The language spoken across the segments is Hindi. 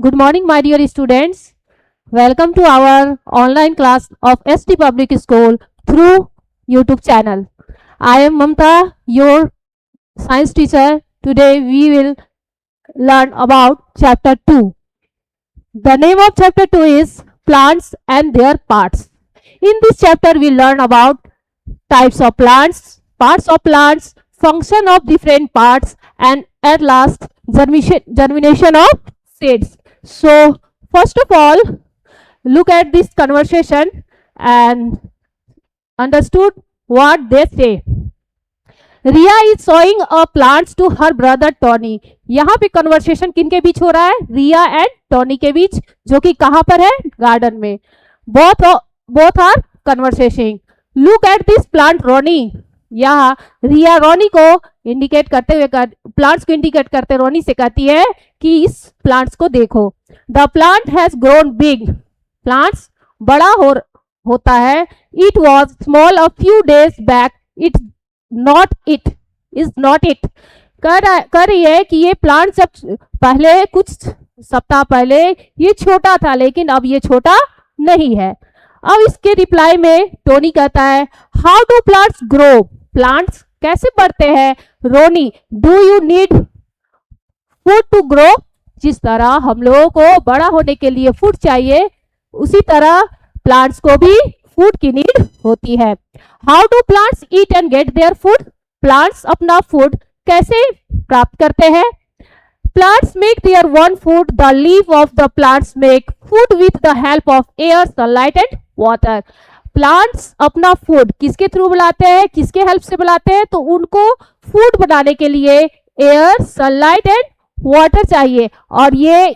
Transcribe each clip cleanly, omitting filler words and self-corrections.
Good morning, my dear students. Welcome to our online class of ST Public School through YouTube channel. I am Mamta, your science teacher. Today we will learn about chapter 2. The name of chapter 2 is Plants and Their Parts. In this chapter we learn about types of plants, parts of plants, function of different parts, and at last germination of seeds. So first of all, look at this conversation and understood what they say. Riya is showing a plants to her brother Tony. यहाँ पे कन्वर्सेशन किन के बीच हो रहा है? रिया एंड टॉनी के बीच, जो कि कहाँ पर है? गार्डन में. Both are conversation. Look at this plant Ronnie. यहाँ रिया रोनी को इंडिकेट करते हुए प्लांट्स को इंडिकेट करते रोनी से कहती है कि इस प्लांट्स को देखो. The plant has grown big. Plants बड़ा होता है. It was small a few days back. It is not it. कर रही है कि ये प्लांट जब पहले कुछ सप्ताह पहले ये छोटा था, लेकिन अब ये छोटा नहीं है. अब इसके रिप्लाई में टोनी कहता है, how do plants grow. Plants कैसे बढ़ते हैं? Ronnie, do you need food to grow. जिस तरह हम लोगों को बड़ा होने के लिए फूड चाहिए, उसी तरह प्लांट्स को भी फूड की नीड होती है. How do plants eat and get their food. Plants अपना फूड कैसे प्राप्त करते हैं? Plants make their own food. The leaf of the plants make food with the help of air, sunlight and water. Plants अपना फूड किसके थ्रू बनाते हैं? किसके हेल्प से बनाते हैं? तो उनको फूड बनाने के लिए एयर, सनलाइट एंड वाटर चाहिए, और ये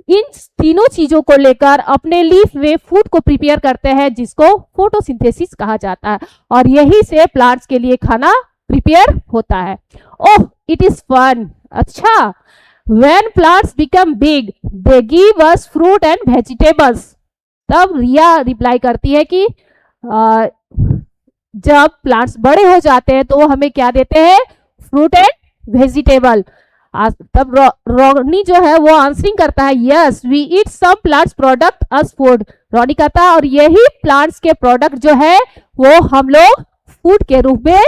इन तीनों चीजों को लेकर अपने लीफ में फूड को प्रिपेयर करते हैं, जिसको फोटोसिंथेसिस कहा जाता है, और यही से प्लांट्स के लिए खाना प्रिपेयर होता है. ओह, इट इज फन. अच्छा. When plants become big, they give us fruit and vegetables. तब रिया रिप्लाई करती है कि जब प्लांट्स बड़े हो जाते हैं तो वो हमें क्या देते हैं? Fruit and vegetable. तब रोनी जो है वो आंसरिंग करता है, yes we eat some plants product as food. Ronnie कहता है, और यही प्लांट्स के प्रोडक्ट जो है वो हम लोग फूड के रूप में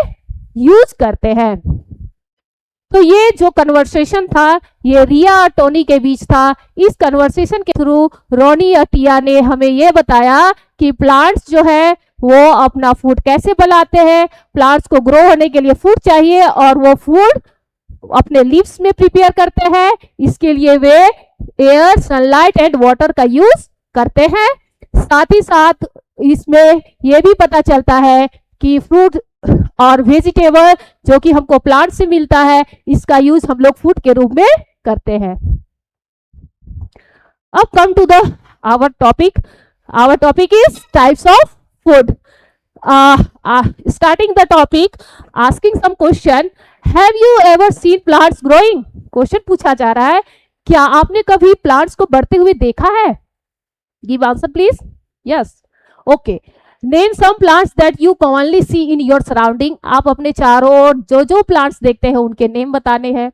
यूज करते हैं. तो ये जो कन्वर्सेशन था ये रिया और टोनी के बीच था. इस कन्वर्सेशन के थ्रू रोनी और टिया ने हमें ये बताया कि प्लांट्स जो है वो अपना फूड कैसे बनाते हैं. प्लांट्स को ग्रो होने के लिए फूड चाहिए, और वो फूड अपने लीव्स में प्रिपेयर करते हैं. इसके लिए वे एयर, सनलाइट एंड वाटर का यूज करते हैं. साथ ही साथ इसमें यह भी पता चलता है कि फ्रूट और वेजिटेबल जो कि हमको प्लांट से मिलता है, इसका यूज हम लोग फूड के रूप में करते हैं. अब come to the our topic. Our topic is types of food. Starting the topic, asking some question. Have you ever seen plants growing. Question पूछा जा रहा है, क्या आपने कभी प्लांट्स को बढ़ते हुए देखा है? Give answer please. Yes. Okay. Name some plants that you commonly see in your surrounding. आप अपने चारों ओर जो जो प्लांट्स देखते हैं उनके नेम बताने हैं.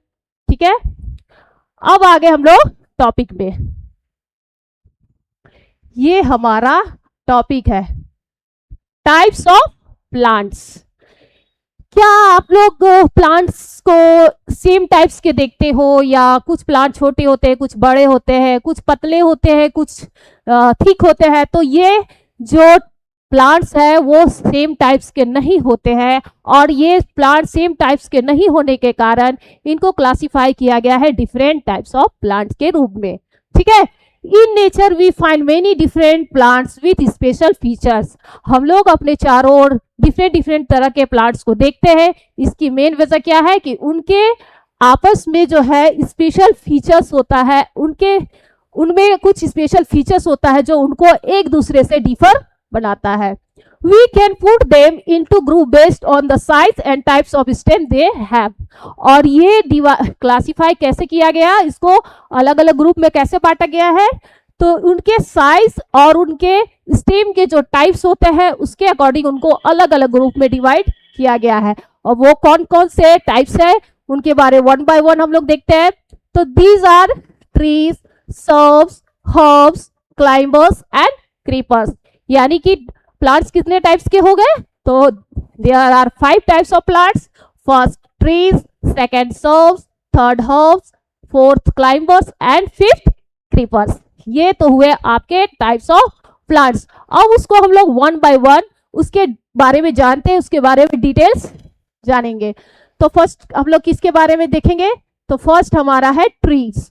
ठीक है. अब आगे हम लोग टॉपिक में. ये हमारा टॉपिक है, टाइप्स ऑफ प्लांट्स. क्या आप लोग प्लांट्स को सेम टाइप्स के देखते हो, या कुछ प्लांट छोटे होते हैं, कुछ बड़े होते हैं, कुछ पतले होते हैं, कुछ थिक होते हैं? तो ये जो प्लांट्स है वो सेम टाइप्स के नहीं होते हैं, और ये प्लांट सेम टाइप्स के नहीं होने के कारण इनको क्लासिफाई किया गया है डिफरेंट टाइप्स ऑफ प्लांट्स के रूप में. ठीक है. In nature we find many different plants with special features. हम लोग अपने चारों ओर डिफरेंट तरह के प्लांट्स को देखते हैं. इसकी मेन वजह क्या है कि उनके आपस में जो है स्पेशल फीचर्स होता है, उनमें कुछ स्पेशल फीचर्स होता है जो उनको एक दूसरे से डिफर बनाता है. We can put them into group based on the size and types of stem they have. और ये क्लासिफाई कैसे किया गया, इसको अलग अलग ग्रुप में कैसे बांटा गया है? तो उनके साइज और उनके स्टेम के जो टाइप्स होते हैं उसके अकॉर्डिंग उनको अलग अलग ग्रुप में डिवाइड किया गया है. और वो कौन कौन से टाइप्स है उनके बारे वन बाय वन हम लोग देखते हैं. तो these are trees, shrubs, herbs, climbers and creepers. यानी कि प्लांट्स कितने टाइप्स के हो गए? तो there are 5 types of plants. First trees, second shrubs, third herbs, fourth climbers and fifth creepers. ये तो हुए आपके टाइप्स ऑफ प्लांट्स। अब उसको हम लोग वन बाय वन उसके बारे में जानते हैं, उसके बारे में डिटेल्स जानेंगे। तो फर्स्ट हम लोग किसके बारे में देखेंगे? तो फर्स्ट हमारा है trees.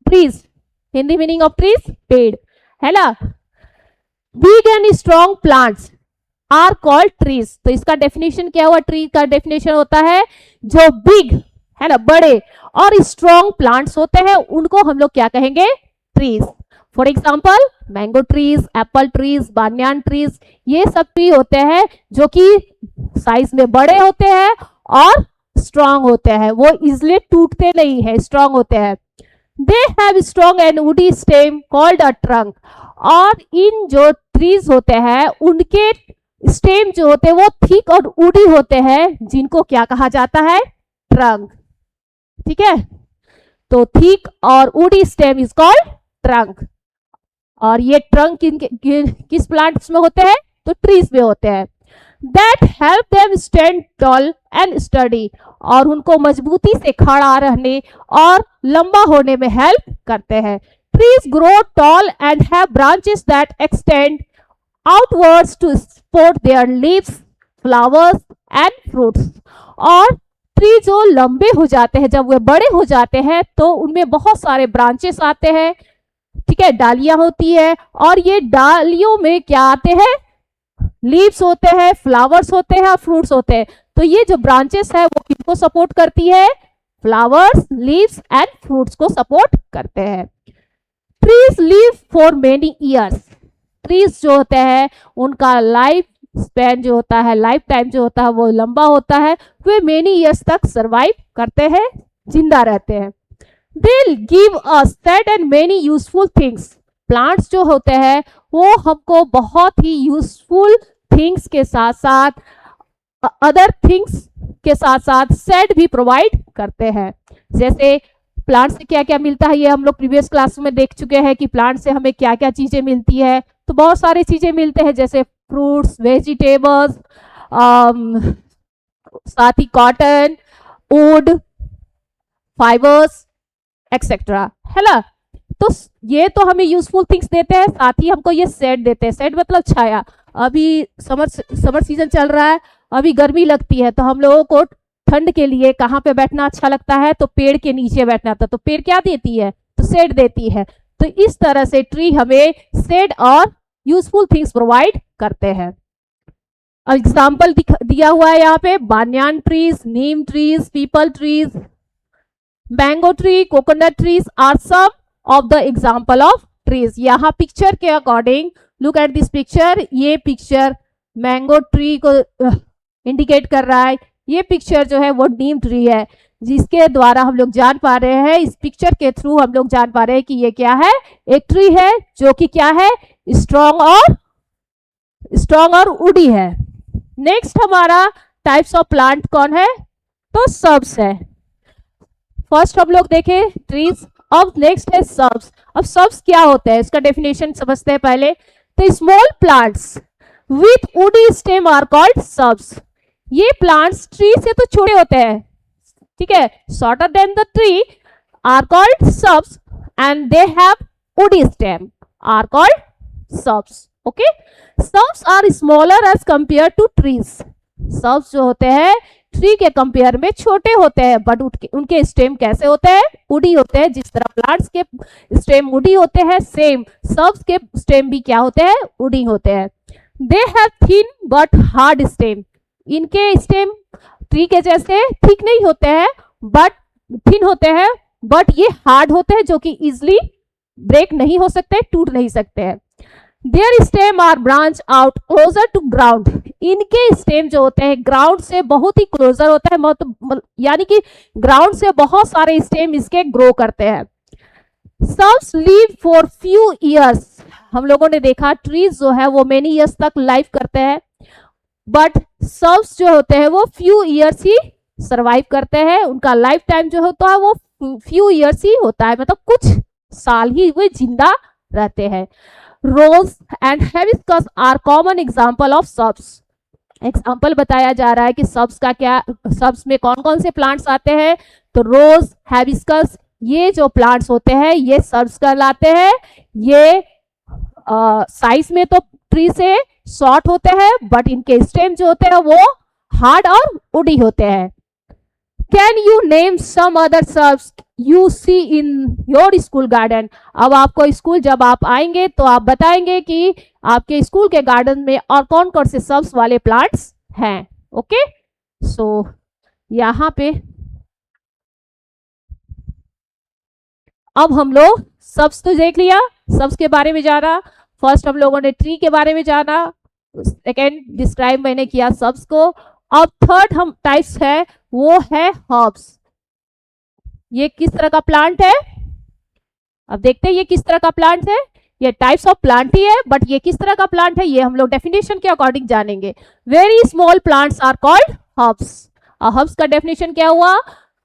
Trees Hindi meaning of trees, पेड़, है ना। Big and strong plants are called trees. तो इसका डेफिनेशन क्या हुआ? ट्री का डेफिनेशन होता है जो बिग है ना, बड़े और स्ट्रॉन्ग प्लांट्स होते हैं उनको हम लोग क्या कहेंगे? Trees. For example mango trees, apple trees, banyan trees, ये सब ट्री होते हैं जो कि साइज में बड़े होते हैं और स्ट्रॉन्ग होते हैं। वो इजिली टूटते नहीं है, स्ट्रॉन्ग होते हैं। They have strong and woody stem called a trunk. और इन जो ट्रीज होते हैं उनके स्टेम जो होते हैं वो थिक और वुडी होते हैं, जिनको क्या कहा जाता है? ट्रंक। ठीक है, तो थिक और woody stem is called trunk. और ये ट्रंक किस प्लांट्स में होते हैं? तो ट्रीज में होते हैं। That help them stand tall and study. और उनको मजबूती से खड़ा रहने और लंबा होने में हेल्प करते हैं। Trees grow tall and have branches that extend outwards to support their leaves, flowers and fruits. और ट्री जो लंबे हो जाते हैं, जब वे बड़े हो जाते हैं तो उनमें बहुत सारे ब्रांचेस आते हैं, ठीक है, डालियां होती है। और ये डालियों में क्या आते हैं? लीव्स होते हैं, फ्लावर्स होते हैं और फ्रूट्स होते हैं। तो ये जो ब्रांचेस है वो किनको सपोर्ट करती है? फ्लावर्स, लीव्स एंड फ्रूट्स को सपोर्ट करते हैं। Trees live for many years. Trees जो होते हैं उनका लाइफ स्पैन जो होता है, लाइफ टाइम जो होता है वो लंबा होता है। वे मेनी ईयर्स तक सरवाइव करते हैं, जिंदा रहते हैं। They give us that and many useful things. Plants जो होते हैं वो हमको बहुत ही यूजफुल थिंग्स के साथ साथ अदर थिंग्स के साथ साथ सेड भी प्रोवाइड करते हैं। जैसे प्लांट से क्या क्या मिलता है ये हम लोग प्रीवियस क्लास में देख चुके हैं कि प्लांट से हमें क्या क्या चीजें मिलती है। तो बहुत सारी चीजें मिलते हैं, जैसे फ्रूट्स, वेजिटेबल्स, साथ ही कॉटन, वुड, फाइबर्स एक्सेट्रा, है ना। तो ये तो हमें यूजफुल थिंग्स देते हैं, साथ ही हमको ये शेड देते हैं। शेड मतलब छाया। अभी समर सीजन चल रहा है, अभी गर्मी लगती है, तो हम लोगों को ठंड के लिए कहाँ पे बैठना अच्छा लगता है? तो पेड़ के नीचे बैठना था। तो पेड़ क्या देती है? तो शेड देती है। तो इस तरह से ट्री हमें शेड और यूजफुल थिंग्स प्रोवाइड करते हैं। एग्जाम्पल दिया हुआ है यहाँ पे, banyan trees, neem trees, peepal trees, mango tree, coconut trees are some of the example of trees. यहाँ पिक्चर के according look at this picture. ये पिक्चर मैंगो ट्री को इंडिकेट कर रहा है। ये पिक्चर जो है वो नीम ट्री है, जिसके द्वारा हम लोग जान पा रहे हैं, इस पिक्चर के थ्रू हम लोग जान पा रहे हैं कि ये क्या है? एक ट्री है जो कि क्या है? स्ट्रॉन्ग और वुडी है। नेक्स्ट हमारा टाइप्स ऑफ प्लांट कौन है? तो सर्ब्स है। फर्स्ट हम लोग देखें ट्रीज, अब नेक्स्ट है सर्ब्स। अब सर्ब्स क्या होते हैं इसका डेफिनेशन समझते हैं पहले। तो small plants with woody stem are called shrubs. ये प्लांट्स ट्री से तो छोटे होते हैं, ठीक है, shorter than the tree are called shrubs and they have woody stem are called shrubs. Okay, shrubs are smaller as compared to trees. Shrubs जो होते हैं ट्री के कंपेयर में छोटे होते हैं, बट उनके स्टेम कैसे होते हैं? वुडी होते हैं। जिस तरह प्लांट्स के स्टेम वुडी होते हैं, सेम सर्ब्स के स्टेम भी क्या होते हैं? वुडी होते हैं। They have thin but hard stem. इनके स्टेम ट्री के जैसे थिक नहीं होते हैं, बट थिन होते हैं, बट ये हार्ड होते हैं, जो कि इजिली ब्रेक नहीं हो सकते, टूट नहीं सकते हैं। Their stem are branch out closer to ground. इनके स्टेम जो होते हैं ग्राउंड से बहुत ही क्लोजर होता है, यानी कि ग्राउंड से बहुत सारे स्टेम इसके ग्रो करते हैं। Shrubs live for few years. हम लोगों ने देखा ट्रीज जो है वो मेनी ईयर्स तक लाइफ करते हैं, बट सर्ब्स जो होते हैं वो फ्यू ईयर्स ही सरवाइव करते हैं। उनका लाइफ टाइम जो होता है वो फ्यू ईयर्स ही होता है, मतलब कुछ साल ही वे जिंदा रहते हैं। Rose and hibiscus are common example of shrubs. Example बताया जा रहा है कि सब्स का क्या, सब्स में कौन कौन से प्लांट्स आते हैं। तो रोज, हिबिस्कस, ये जो प्लांट्स होते हैं ये सब्स कहलाते हैं। ये साइज में तो ट्री से शॉर्ट होते हैं, बट इनके स्टेम जो होते हैं वो हार्ड और वुडी होते हैं। Can you name some other shrubs you see in your school garden. अब आपको स्कूल जब आप आएंगे तो आप बताएंगे कि आपके स्कूल के गार्डन में और कौन कौन से सब्स वाले प्लांट्स हैं। ओके, सो यहाँ पे अब हम लोग सब्स तो देख लिया, सब्स के बारे में जाना। फर्स्ट हम लोगों ने ट्री के बारे में जाना, सेकेंड डिस्क्राइब मैंने किया सब्स को। अब थर्ड हम टाइप्स है वो है हर्ब्स। ये किस तरह का प्लांट है, अब देखते हैं ये किस तरह का प्लांट है। ये टाइप्स ऑफ प्लांट ही है, बट ये किस तरह का प्लांट है ये हम लोग डेफिनेशन के अकॉर्डिंग जानेंगे। Very small plants are called herbs. Herbs का डेफिनेशन क्या हुआ,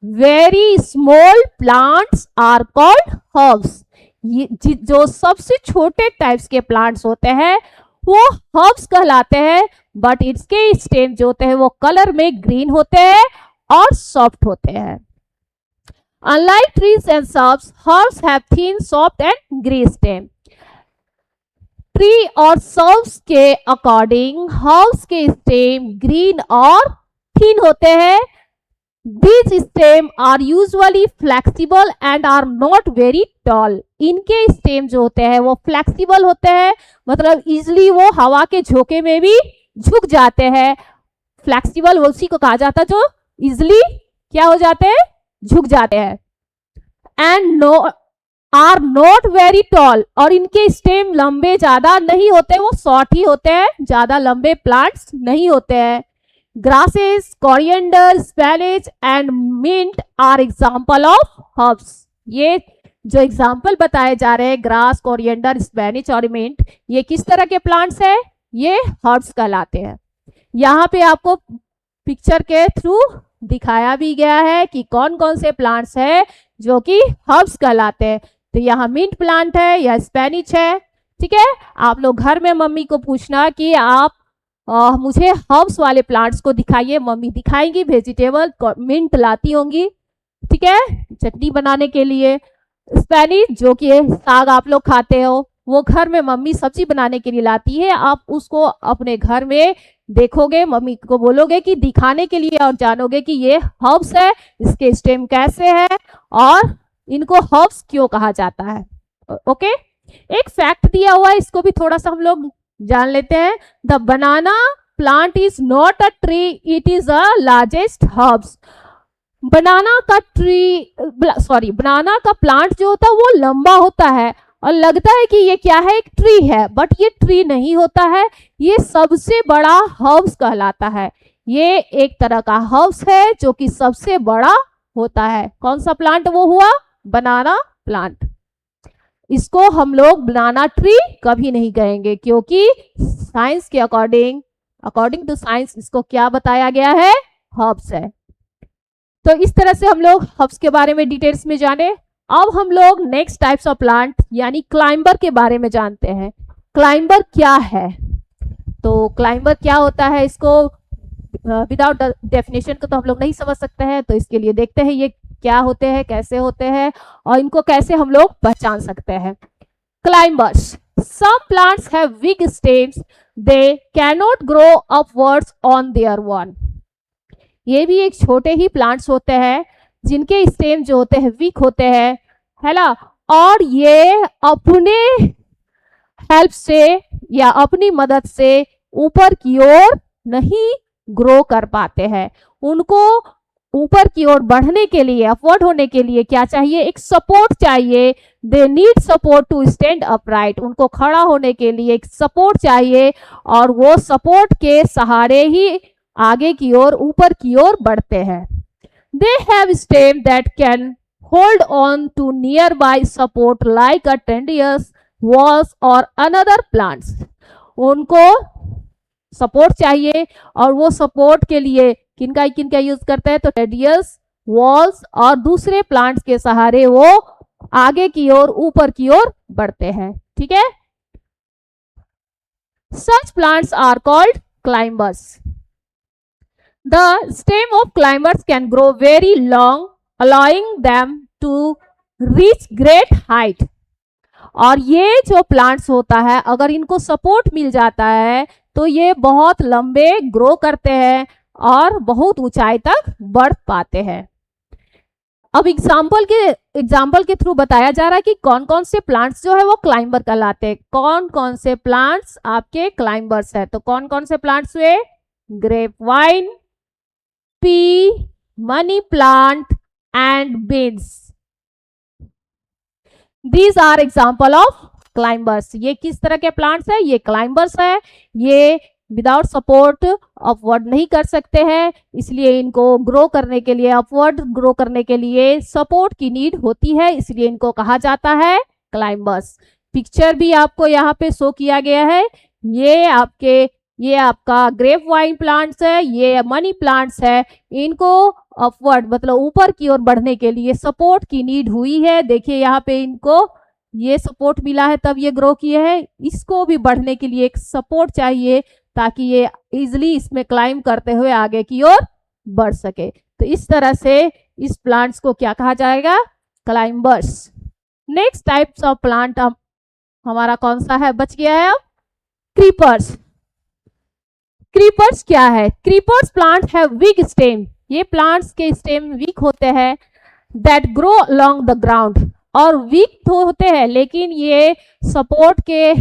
very small plants are called herbs. ये जो सबसे छोटे टाइप्स के प्लांट्स होते हैं वो हर्ब्स कहलाते हैं, बट इसके स्टेम जो होते हैं वो कलर में ग्रीन होते हैं और सॉफ्ट होते हैं। Unlike trees and shrubs, herbs have thin, soft and grey stem. Tree और shrubs के अकॉर्डिंग herbs के स्टेम ग्रीन और थिन होते हैं। These stem are usually flexible and are not very tall. इनके स्टेम जो होते हैं वो फ्लेक्सिबल होते हैं, मतलब इजिली वो हवा के झोंके में भी झुक जाते हैं। फ्लेक्सिबल उसी को कहा जाता है जो इजिली क्या हो जाते हैं, झुक जाते हैं। And no are not very tall, और इनके स्टेम लंबे ज्यादा नहीं होते, वो शॉर्ट ही होते हैं, ज्यादा लंबे प्लांट्स नहीं होते हैं। Grasses, coriander, spinach and mint are example of herbs. ये जो एग्जाम्पल बताए जा रहे हैं ग्रास, कोरिएंडर, स्पेनिश और मिंट, ये किस तरह के प्लांट्स है, ये हर्ब्स कहलाते हैं। यहाँ पे आपको पिक्चर के थ्रू दिखाया भी गया है कि कौन कौन से प्लांट्स है जो कि हर्ब्स कहलाते हैं। तो यहाँ मिंट प्लांट है या स्पेनिश है, ठीक है। आप लोग घर में मम्मी को पूछना कि आप मुझे हर्ब्स वाले प्लांट्स को दिखाइए, मम्मी दिखाएंगी। वेजिटेबल मिंट लाती होंगी, ठीक है, चटनी बनाने के लिए। स्पेनिश जो कि साग आप लोग खाते हो, वो घर में मम्मी सब्जी बनाने के लिए लाती है। आप उसको अपने घर में देखोगे, मम्मी को बोलोगे कि दिखाने के लिए, और जानोगे कि ये हर्ब्स है, इसके स्टेम कैसे है और इनको हर्ब्स क्यों कहा जाता है। ओके, एक फैक्ट दिया हुआ है, इसको भी थोड़ा सा हम लोग जान लेते हैं। The banana plant is not a tree, it is a largest herbs. Banana का प्लांट जो होता है वो लंबा होता है और लगता है कि ये क्या है, एक ट्री है, बट ये ट्री नहीं होता है, ये सबसे बड़ा हर्ब्स कहलाता है। ये एक तरह का हर्ब्स है जो कि सबसे बड़ा होता है। कौन सा प्लांट वो हुआ, बनाना प्लांट। इसको हम लोग बनाना ट्री कभी नहीं कहेंगे, क्योंकि साइंस के अकॉर्डिंग टू साइंस इसको क्या बताया गया है, हर्ब्स है। तो इस तरह से हम लोग हर्ब्स के बारे में डिटेल्स में जाने। अब हम लोग नेक्स्ट टाइप्स ऑफ प्लांट यानी क्लाइंबर के बारे में जानते हैं। क्लाइंबर क्या है, तो क्लाइंबर क्या होता है, इसको विदाउट डेफिनेशन को तो हम लोग नहीं समझ सकते हैं। तो इसके लिए देखते हैं ये क्या होते हैं, कैसे होते हैं और इनको कैसे हम लोग पहचान सकते हैं। Climbers, some plants have weak stems, they can not grow upwards on their own. ये भी एक छोटे ही प्लांट्स होते हैं जिनके स्टेम जो होते हैं वीक होते हैं, है ना, और ये अपने हेल्प से या अपनी मदद से ऊपर की ओर नहीं ग्रो कर पाते हैं। उनको ऊपर की ओर बढ़ने के लिए, अपवर्ड होने के लिए क्या चाहिए, एक सपोर्ट चाहिए। They need support to stand upright. उनको खड़ा होने के लिए एक सपोर्ट चाहिए और वो सपोर्ट के सहारे ही आगे की ओर, ऊपर की ओर बढ़ते हैं। They have stem that can hold on to nearby support like a tedious walls or another plants. उनको सपोर्ट चाहिए और वो सपोर्ट के लिए किनका यूज करते हैं, तो टेडियस, वॉल्स और दूसरे प्लांट्स के सहारे वो आगे की ओर ऊपर की ओर बढ़ते हैं। ठीक है, such plants are called climbers. The stem of climbers can grow very long, allowing them to reach great height. और ये जो प्लांट्स होता है, अगर इनको सपोर्ट मिल जाता है तो ये बहुत लंबे ग्रो करते हैं और बहुत ऊंचाई तक बढ़ पाते हैं। अब एग्जाम्पल के थ्रू बताया जा रहा है कि कौन कौन से प्लांट्स जो है वो क्लाइंबर कहलाते हैं। कौन कौन से प्लांट्स आपके क्लाइंबर्स है, तो कौन कौन से प्लांट्स हुए? Grape vine, pea, money plant and beans. These are example of climbers. ये किस तरह के प्लांट्स है? ये क्लाइंबर्स है। ये विदाउट सपोर्ट अपवर्ड नहीं कर सकते हैं, इसलिए इनको ग्रो करने के लिए, अपवर्ड ग्रो करने के लिए सपोर्ट की नीड होती है, इसलिए इनको कहा जाता है क्लाइंबर्स। पिक्चर भी आपको यहाँ पे शो किया गया है। ये आपका ग्रेप वाइन प्लांट्स है, ये मनी प्लांट्स है। इनको अपवर्ड मतलब ऊपर की ओर बढ़ने के लिए सपोर्ट की नीड हुई है। देखिए यहाँ पे इनको ये सपोर्ट मिला है तब ये ग्रो किए हैं। इसको भी बढ़ने के लिए एक सपोर्ट चाहिए ताकि ये इजिली इसमें क्लाइंब करते हुए आगे की ओर बढ़ सके। तो इस तरह से इस प्लांट्स को क्या कहा जाएगा? Climbers. Next types of plant हमारा कौन सा है? बच गया है अब क्रीपर्स। क्रीपर्स क्या है? क्रीपर्स प्लांट है वीक स्टेम। ये प्लांट्स के स्टेम वीक होते हैं। That grow along the ground. और वीक तो होते हैं लेकिन ये सपोर्ट के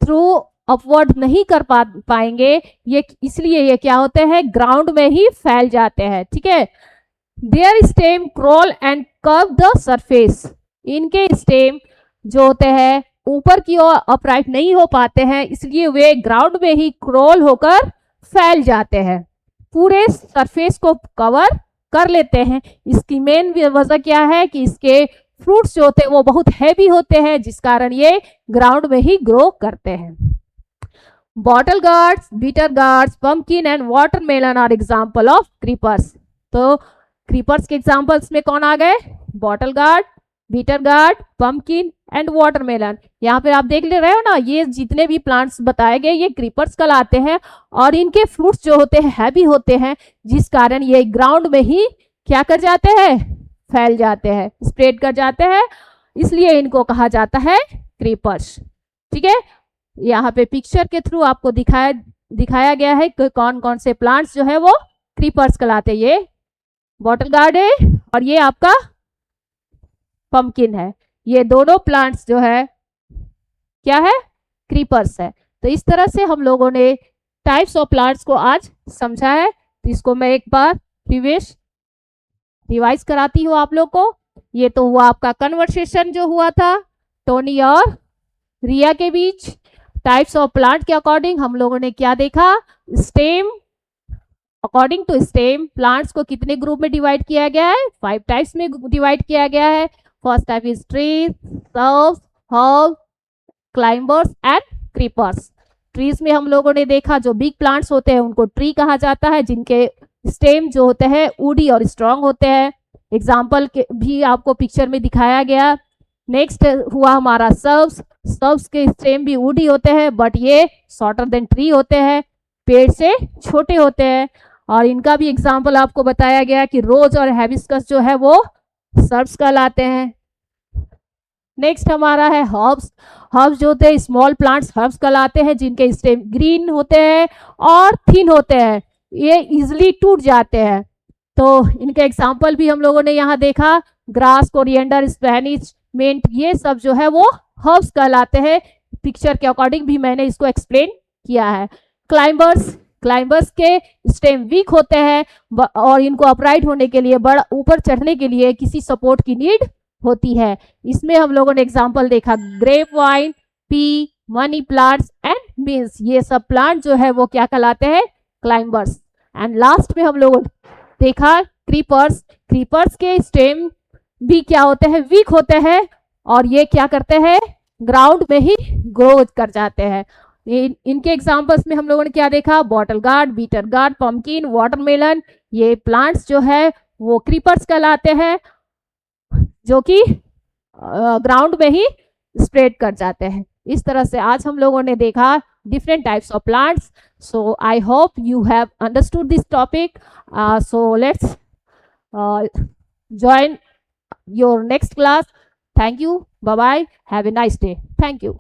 थ्रू अपवर्ड नहीं कर पाएंगे, ये इसलिए ये क्या होते हैं? ग्राउंड में ही फैल जाते हैं। ठीक है, there stem crawl and curve the surface. इनके स्टेम जो होते हैं ऊपर की ओर अपराइट नहीं हो पाते हैं, इसलिए वे ग्राउंड में ही क्रॉल होकर फैल जाते हैं, पूरे सरफेस को कवर कर लेते हैं। इसकी मेन वजह क्या है कि इसके फ्रूट्स जो होते हैं वो बहुत हैवी होते हैं, जिस कारण ये ग्राउंड में ही ग्रो करते हैं। Bottle gourds, bitter gourds, pumpkin and watermelon are example of creepers. तो क्रीपर्स के एग्जाम्पल्स में कौन आ गए? Bottle gourd, bitter gourd, pumpkin and watermelon. यहाँ पे आप देख ले रहे हो ना, ये जितने भी प्लांट्स बताए गए ये क्रीपर्स कहलाते हैं और इनके फ्रूट्स जो होते हैं हैवी होते हैं, जिस कारण ये ग्राउंड में ही क्या कर जाते हैं? फैल जाते हैं, स्प्रेड कर जाते हैं, इसलिए इनको कहा जाता है क्रीपर्स। ठीक है, यहाँ पे पिक्चर के थ्रू आपको दिखाया गया है कि कौन कौन से प्लांट्स जो है वो क्रीपर्स कहलाते हैं। ये बॉटल गार्ड है और ये आपका पंपकिन है। ये दोनों प्लांट्स जो है क्या है? क्रीपर्स है। तो इस तरह से हम लोगों ने टाइप्स ऑफ प्लांट्स को आज समझा है। तो इसको मैं एक बार रिवाइज कराती हूँ आप लोग को। ये तो हुआ आपका कन्वर्सेशन जो हुआ था टोनी और रिया के बीच। टाइप्स ऑफ प्लांट के अकॉर्डिंग हम लोगों ने क्या देखा? Stem, according to stem plants को कितने ग्रुप में डिवाइड किया गया है? 5 टाइप्स में डिवाइड किया गया है। First type is trees, serves, herb, climbers and creepers. Trees में हम लोगों ने देखा जो बिग प्लांट्स होते हैं उनको ट्री कहा जाता है, जिनके स्टेम जो होते हैं वुडी और स्ट्रॉन्ग होते हैं। एग्जाम्पल भी आपको पिक्चर में दिखाया गया। नेक्स्ट हुआ हमारा सर्व्स। सर्व्स के स्टेम भी वुडी होते हैं बट ये शॉर्टर देन ट्री होते हैं, पेड़ से छोटे होते हैं। और इनका भी एग्जाम्पल आपको बताया गया कि रोज और हैबिस्कस जो है वो सर्व्स कहलाते हैं। नेक्स्ट हमारा है हर्ब्स। हर्ब्स जो होते हैं स्मॉल प्लांट्स हर्ब्स कहलाते हैं, जिनके स्टेम ग्रीन होते हैं और थिन होते हैं, ये इजिली टूट जाते हैं। तो इनके एग्जाम्पल भी हम लोगों ने यहाँ देखा, ग्रास, कोरिएंडर, स्पेनिश, मिंट, ये सब जो है वो हर्ब्स कहलाते हैं। पिक्चर के अकॉर्डिंग भी मैंने इसको एक्सप्लेन किया है। क्लाइंबर्स के स्टेम वीक होते हैं और इनको अपराइट होने के लिए, ऊपर चढ़ने के लिए किसी सपोर्ट की नीड होती है। इसमें हम लोगों ने एग्जाम्पल देखा grape vine, pea, money plants and beans. ये सब प्लांट जो है वो क्या कहलाते हैं? क्लाइंबर्स। एंड लास्ट में हम लोगों ने देखा क्रीपर्स। क्रीपर्स के स्टेम भी क्या होते हैं? वीक होते हैं और ये क्या करते हैं? ग्राउंड में ही ग्रो कर जाते हैं। इनके एग्जाम्पल्स में हम लोगों ने क्या देखा? Bottle gourd, bitter gourd, pumpkin, watermelon, ये प्लांट्स जो है वो क्रीपर्स कहलाते हैं, जो कि ग्राउंड में ही स्प्रेड कर जाते हैं। इस तरह से आज हम लोगों ने देखा different types of plants. So I hope you have understood this topic. So let's join your next class. Thank you. Bye bye. Have a nice day. Thank you.